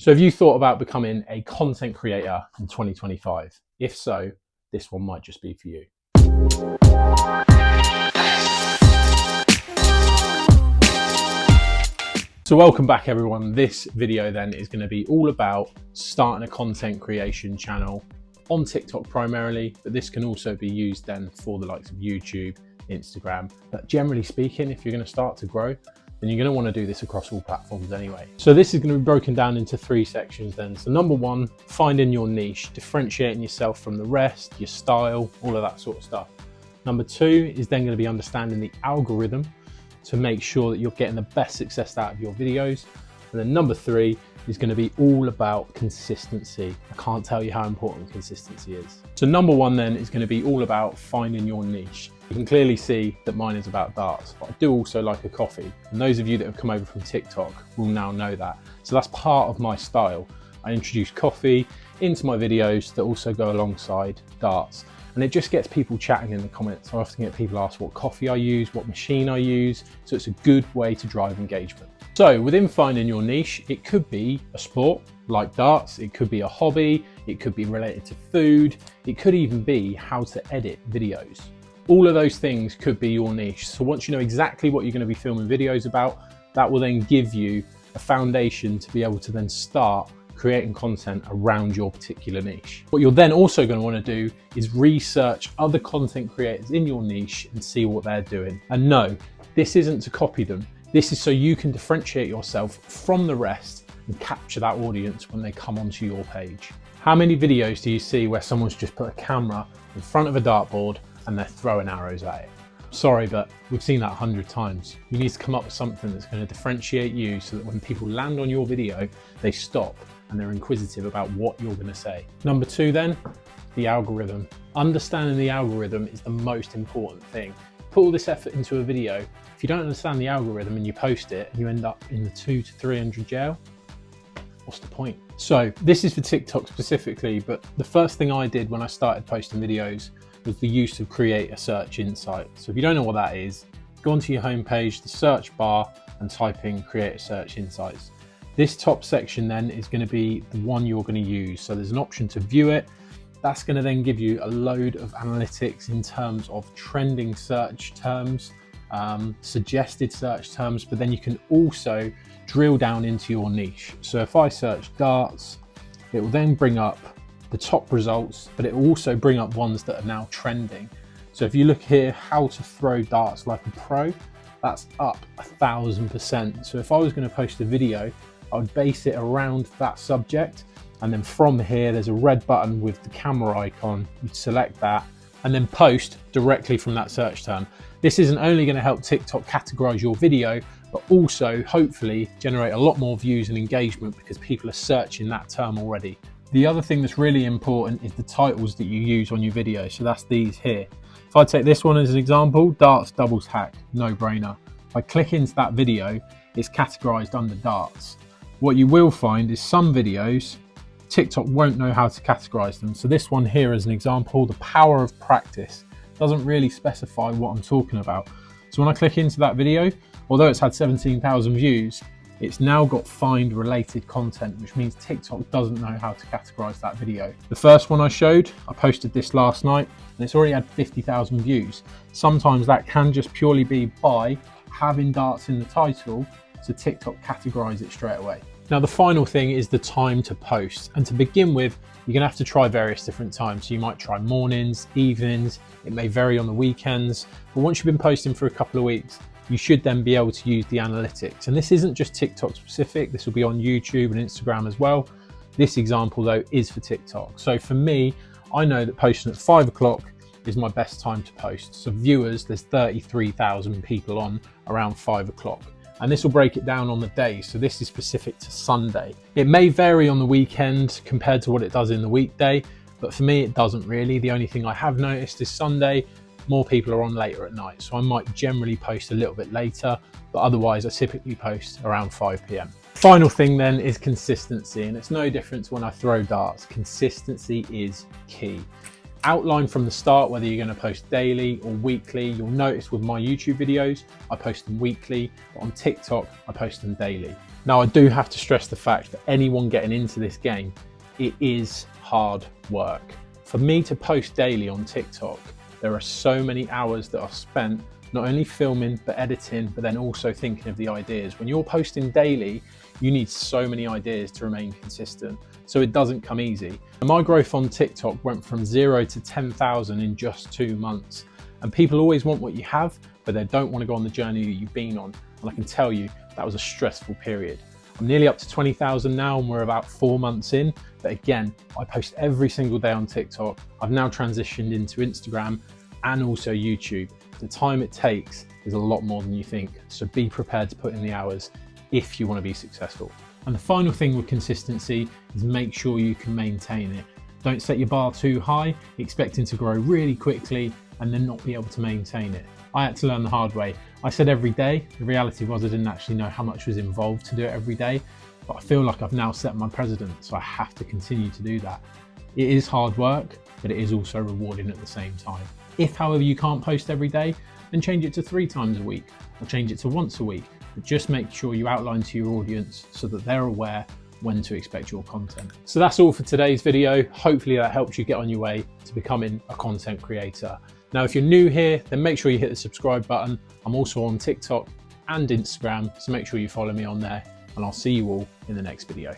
So have you thought about becoming a content creator in 2025? If so, this one might just be for you. So welcome back everyone. This video then is going to be all about starting a content creation channel on TikTok primarily, but this can also be used then for the likes of YouTube, Instagram. But generally speaking, if you're going to start to grow, then you're going to want to do this across all platforms anyway. So this is going to be broken down into 3 sections then. So number 1, finding your niche, differentiating yourself from the rest, your style, all of that sort of stuff. Number 2 is then going to be understanding the algorithm to make sure that you're getting the best success out of your videos. And then number 3 is going to be all about consistency. I can't tell you how important consistency is. So number 1 then is going to be all about finding your niche. You can clearly see that mine is about darts, but I do also like a coffee. And those of you that have come over from TikTok will now know that. So that's part of my style. I introduce coffee into my videos that also go alongside darts. And it just gets people chatting in the comments. I often get people ask what coffee I use, what machine I use. So it's a good way to drive engagement. So within finding your niche, it could be a sport like darts. It could be a hobby. It could be related to food. It could even be how to edit videos. All of those things could be your niche. So once you know exactly what you're going to be filming videos about, that will then give you a foundation to be able to then start creating content around your particular niche. What you're then also going to want to do is research other content creators in your niche and see what they're doing. And no, this isn't to copy them. This is so you can differentiate yourself from the rest and capture that audience when they come onto your page. How many videos do you see where someone's just put a camera in front of a dartboard and they're throwing arrows at it? Sorry, but we've seen that 100 times. You need to come up with something that's going to differentiate you so that when people land on your video, they stop and they're inquisitive about what you're going to say. Number 2 then, the algorithm. Understanding the algorithm is the most important thing. Put all this effort into a video. If you don't understand the algorithm and you post it and you end up in the 200 to 300 jail, what's the point? So this is for TikTok specifically, but the first thing I did when I started posting videos was the use of Creator Search Insight. So if you don't know what that is, go onto your homepage, the search bar, and type in Creator Search Insights. This top section then is going to be the one you're going to use. So there's an option to view it. That's going to then give you a load of analytics in terms of trending search terms, suggested search terms, but then you can also drill down into your niche. So if I search darts, it will then bring up the top results, but it will also bring up ones that are now trending. So if you look here, how to throw darts like a pro, that's up 1000%. So if I was going to post a video, I would base it around that subject. And then from here, there's a red button with the camera icon. You'd select that and then post directly from that search term. This isn't only going to help TikTok categorize your video, but also hopefully generate a lot more views and engagement because people are searching that term already. The other thing that's really important is the titles that you use on your video. So that's these here. If I take this one as an example, darts doubles hack, no brainer. If I click into that video, it's categorized under darts. What you will find is some videos, TikTok won't know how to categorize them. So this one here is an example, the power of practice. Doesn't really specify what I'm talking about. So when I click into that video, although it's had 17,000 views, it's now got find related content, which means TikTok doesn't know how to categorize that video. The first one I showed, I posted this last night and it's already had 50,000 views. Sometimes that can just purely be by having darts in the title, so TikTok categorize it straight away. Now the final thing is the time to post. And to begin with, you're gonna have to try various different times. So you might try mornings, evenings, it may vary on the weekends, but once you've been posting for a couple of weeks, you should then be able to use the analytics. And this isn't just TikTok specific, this will be on YouTube and Instagram as well. This example though is for TikTok. So for me, I know that posting at 5 o'clock is my best time to post. So viewers, there's 33,000 people on around 5 o'clock. And this will break it down on the day. So this is specific to Sunday. It may vary on the weekend compared to what it does in the weekday, but for me, it doesn't really. The only thing I have noticed is Sunday, more people are on later at night. So I might generally post a little bit later, but otherwise I typically post around 5 PM. Final thing then is consistency. And it's no different to when I throw darts. Consistency is key. Outline from the start whether you're going to post daily or weekly. You'll notice with my YouTube videos, I post them weekly, but on TikTok, I post them daily. Now, I do have to stress the fact that anyone getting into this game, it is hard work. For me to post daily on TikTok, there are so many hours that I've spent not only filming, but editing, but then also thinking of the ideas. When you're posting daily, you need so many ideas to remain consistent. So it doesn't come easy. And my growth on TikTok went from 0 to 10,000 in just 2 months. And people always want what you have, but they don't want to go on the journey that you've been on. And I can tell you, that was a stressful period. I'm nearly up to 20,000 now, and we're about 4 months in. But again, I post every single day on TikTok. I've now transitioned into Instagram and also YouTube. The time it takes is a lot more than you think. So be prepared to put in the hours if you want to be successful. And the final thing with consistency is make sure you can maintain it. Don't set your bar too high, expecting to grow really quickly and then not be able to maintain it. I had to learn the hard way. I said every day. The reality was I didn't actually know how much was involved to do it every day, but I feel like I've now set my precedent, so I have to continue to do that. It is hard work, but it is also rewarding at the same time. If, however, you can't post every day, then change it to 3 times a week or change it to once a week, but just make sure you outline to your audience so that they're aware when to expect your content. So that's all for today's video. Hopefully that helps you get on your way to becoming a content creator. Now, if you're new here, then make sure you hit the subscribe button. I'm also on TikTok and Instagram, so make sure you follow me on there, and I'll see you all in the next video.